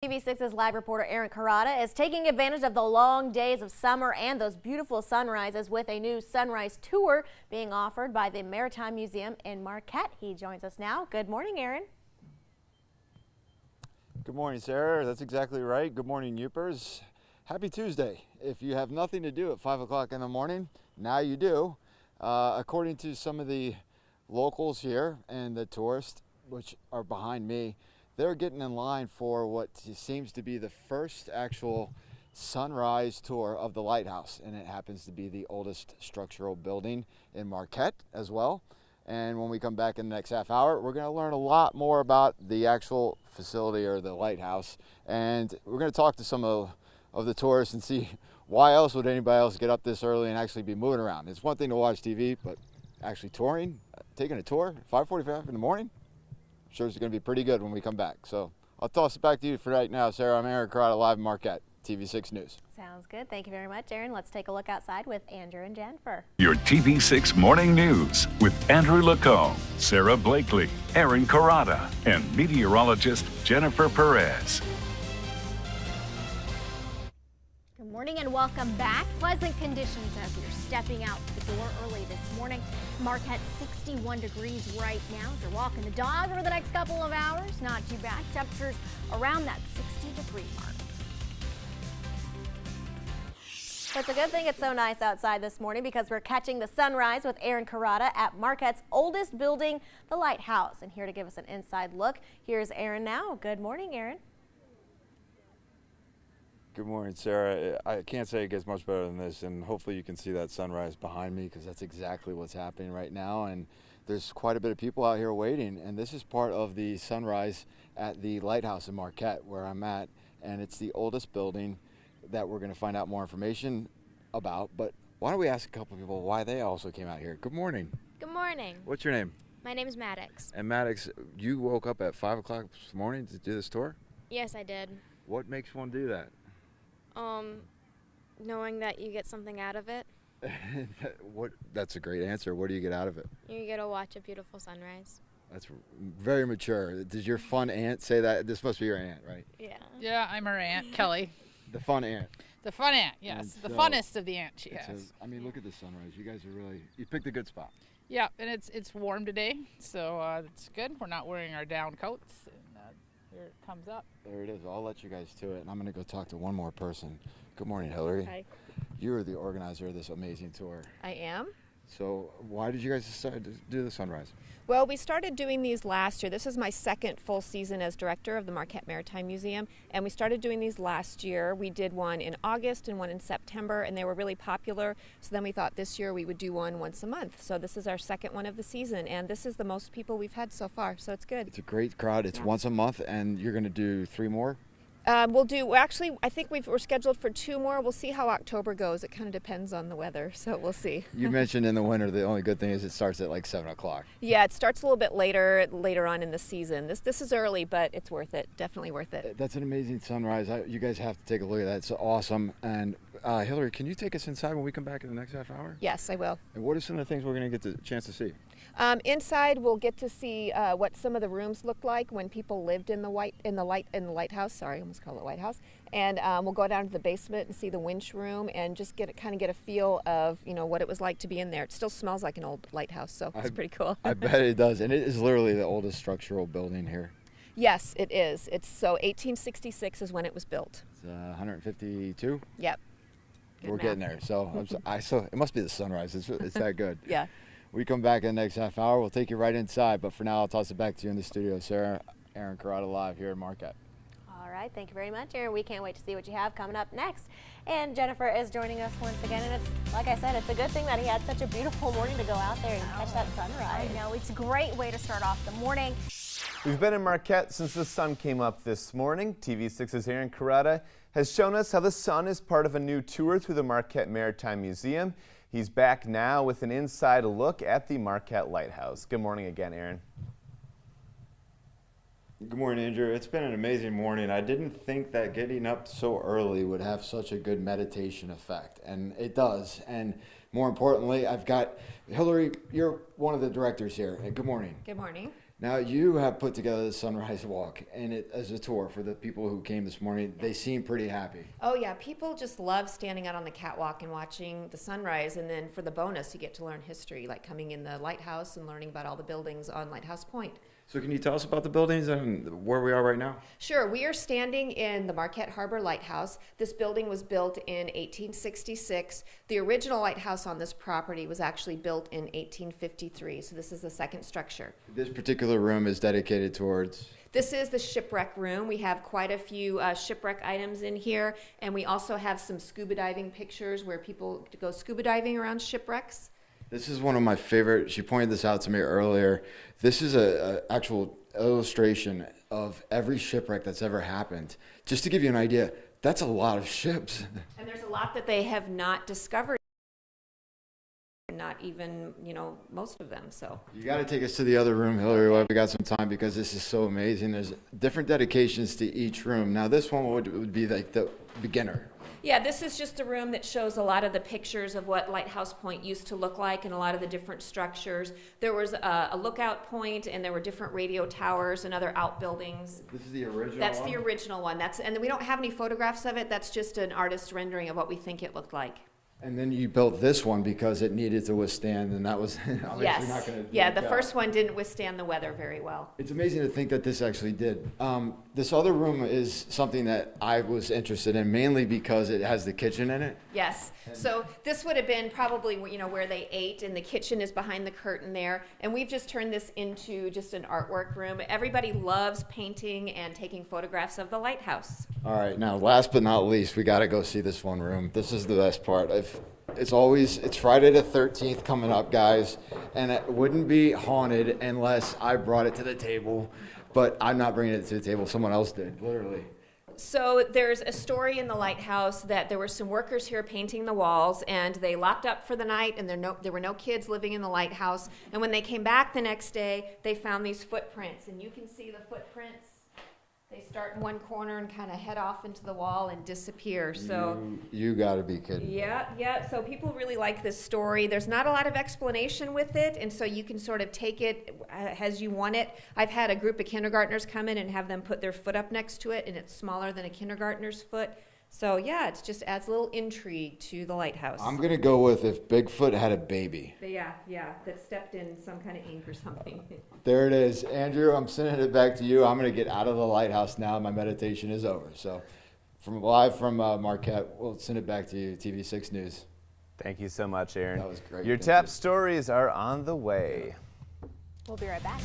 TV6's live reporter Aaron Carotta is taking advantage of the long days of summer and those beautiful sunrises with a new sunrise tour being offered by the Maritime Museum in Marquette. He joins us now. Good morning, Aaron. Good morning, Sarah. That's exactly right. Good morning, Yoopers. Happy Tuesday. If you have nothing to do at 5 o'clock in the morning, now you do. According to some of the locals here and the tourists, which are behind me, they're getting in line for what seems to be the first actual sunrise tour of the Lighthouse, and it happens to be the oldest structural building in Marquette as well. And when we come back in the next half hour, we're going to learn a lot more about the actual facility or the Lighthouse, and we're going to talk to some of the tourists and see why else would anybody else get up this early and actually be moving around. It's one thing to watch TV, but actually touring, taking a tour at 5:45 in the morning, I'm sure it's going to be pretty good when we come back. So I'll toss it back to you for right now, Sarah. I'm Aaron Carotta, live in Marquette, TV6 News. Sounds good. Thank you very much, Aaron. Let's take a look outside with Andrew and Jennifer. Your TV6 Morning News with Andrew Lacombe, Sarah Blakely, Aaron Carotta, and meteorologist Jennifer Perez. Good morning and welcome back. Pleasant conditions as you're stepping out the door early this morning. Marquette 61 degrees right now. If you're walking the dog over the next couple of hours, not too bad. Temperatures around that 60-degree mark. It's a good thing it's so nice outside this morning because we're catching the sunrise with Aaron Carotta at Marquette's oldest building, the Lighthouse. And here to give us an inside look, here's Aaron now. Good morning, Aaron. Good morning, Sarah. I can't say it gets much better than this, and hopefully you can see that sunrise behind me because that's exactly what's happening right now. And there's quite a bit of people out here waiting, and this is part of the sunrise at the Lighthouse in Marquette where I'm at, and it's the oldest building that we're going to find out more information about. But why don't we ask a couple of people why they also came out here. Good morning. Good morning. What's your name? My name is Maddox. And Maddox, you woke up at 5 o'clock this morning to do this tour? Yes, I did. What makes one do that? Knowing that you get something out of it. That's a great answer. What do you get out of it? You get to watch a beautiful sunrise. That's very mature. Does your fun aunt say that? This must be your aunt, right? Yeah. Yeah, I'm her aunt, Kelly. The fun aunt. The fun aunt, yes. The funnest of the aunt she has. I mean, look at the sunrise. You guys are really, you picked a good spot. Yeah, and it's warm today, so it's good. We're not wearing our down coats, and here it comes up. There it is. I'll let you guys to it, and I'm going to go talk to one more person. Good morning, Hillary. Hi. You're the organizer of this amazing tour. I am. So why did you guys decide to do the sunrise? Well, we started doing these last year. This is my second full season as director of the Marquette Maritime Museum, and we started doing these last year. We did one in August and one in September, and they were really popular. So then we thought this year we would do one once a month. So this is our second one of the season, and this is the most people we've had so far, so it's good. It's a great crowd. It's once a month, and you're going to do 3 more? We'll do, actually, I think we're scheduled for 2 more. We'll see how October goes. It kind of depends on the weather, so we'll see. You mentioned in the winter, the only good thing is it starts at like 7 o'clock. Yeah, it starts a little bit later on in the season. This is early, but it's worth it. Definitely worth it. That's an amazing sunrise. You guys have to take a look at that. It's awesome. And Hillary, can you take us inside when we come back in the next half hour? Yes, I will. And what are some of the things we're going to get the chance to see? Inside, we'll get to see what some of the rooms looked like when people lived in the Lighthouse. Sorry, I almost called it White House. And we'll go down to the basement and see the winch room and just kind of get a feel of what it was like to be in there. It still smells like an old lighthouse, so it's pretty cool. I bet it does, and it is literally the oldest structural building here. Yes, it is. So 1866 is when it was built. It's 152. Yep. We're getting there. So it must be the sunrise. It's that good. Yeah. We come back in the next half hour. We'll take you right inside. But for now, I'll toss it back to you in the studio, Sarah. Aaron Carotta live here in Marquette. All right, thank you very much, Aaron. We can't wait to see what you have coming up next. And Jennifer is joining us once again. And it's, like I said, it's a good thing that he had such a beautiful morning to go out there and catch that sunrise. I know, it's a great way to start off the morning. We've been in Marquette since the sun came up this morning. TV6's Aaron Carotta has shown us how the sun is part of a new tour through the Marquette Maritime Museum. He's back now with an inside look at the Marquette Lighthouse. Good morning again, Aaron. Good morning, Andrew. It's been an amazing morning. I didn't think that getting up so early would have such a good meditation effect, and it does. And more importantly, I've got Hillary, you're one of the directors here. Good morning. Good morning. Now, you have put together the Sunrise Walk, and it as a tour for the people who came this morning. They seem pretty happy. Oh yeah, people just love standing out on the catwalk and watching the sunrise, and then for the bonus, you get to learn history, like coming in the lighthouse and learning about all the buildings on Lighthouse Point. So can you tell us about the buildings and where we are right now? Sure, we are standing in the Marquette Harbor Lighthouse. This building was built in 1866. The original lighthouse on this property was actually built in 1853, so this is the second structure. This particular room is dedicated towards? This is the shipwreck room. We have quite a few shipwreck items in here, and we also have some scuba diving pictures where people go scuba diving around shipwrecks. This is one of my favorite. She pointed this out to me earlier. This is a actual illustration of every shipwreck that's ever happened. Just to give you an idea, that's a lot of ships. And there's a lot that they have not discovered. Not even, most of them, so. You got to take us to the other room, Hillary, while we got some time, because this is so amazing. There's different dedications to each room. Now, this one would be like the beginner. Yeah, this is just a room that shows a lot of the pictures of what Lighthouse Point used to look like and a lot of the different structures. There was a lookout point, and there were different radio towers and other outbuildings. This is the original That's one? the original one. And we don't have any photographs of it. That's just an artist's rendering of what we think it looked like. And then you built this one because it needed to withstand, and that was obviously Yes. not going to. Yeah, the first one didn't withstand the weather very well. It's amazing to think that this actually did. This other room is something that I was interested in, mainly because it has the kitchen in it. Yes. So this would have been probably where they ate, and the kitchen is behind the curtain there. And we've just turned this into just an artwork room. Everybody loves painting and taking photographs of the lighthouse. All right, now last but not least, we got to go see this one room. This is the best part. It's Friday the 13th coming up, guys, and it wouldn't be haunted unless I brought it to the table, but I'm not bringing it to the table. Someone else did, literally. So there's a story in the lighthouse that there were some workers here painting the walls, and they locked up for the night, and there were no kids living in the lighthouse. And when they came back the next day, they found these footprints, and you can see the footprints. They start in one corner and kind of head off into the wall and disappear. So you got to be kidding. Yeah. So people really like this story. There's not a lot of explanation with it, and so you can sort of take it as you want it. I've had a group of kindergartners come in and have them put their foot up next to it, and it's smaller than a kindergartner's foot. So yeah, it just adds a little intrigue to the lighthouse. I'm going to go with if Bigfoot had a baby. Yeah, that stepped in some kind of ink or something. There it is. Andrew, I'm sending it back to you. I'm going to get out of the lighthouse now. My meditation is over. So live from Marquette, we'll send it back to you, TV6 News. Thank you so much, Aaron. That was great. Your Thank top you. stories are on the way. We'll be right back.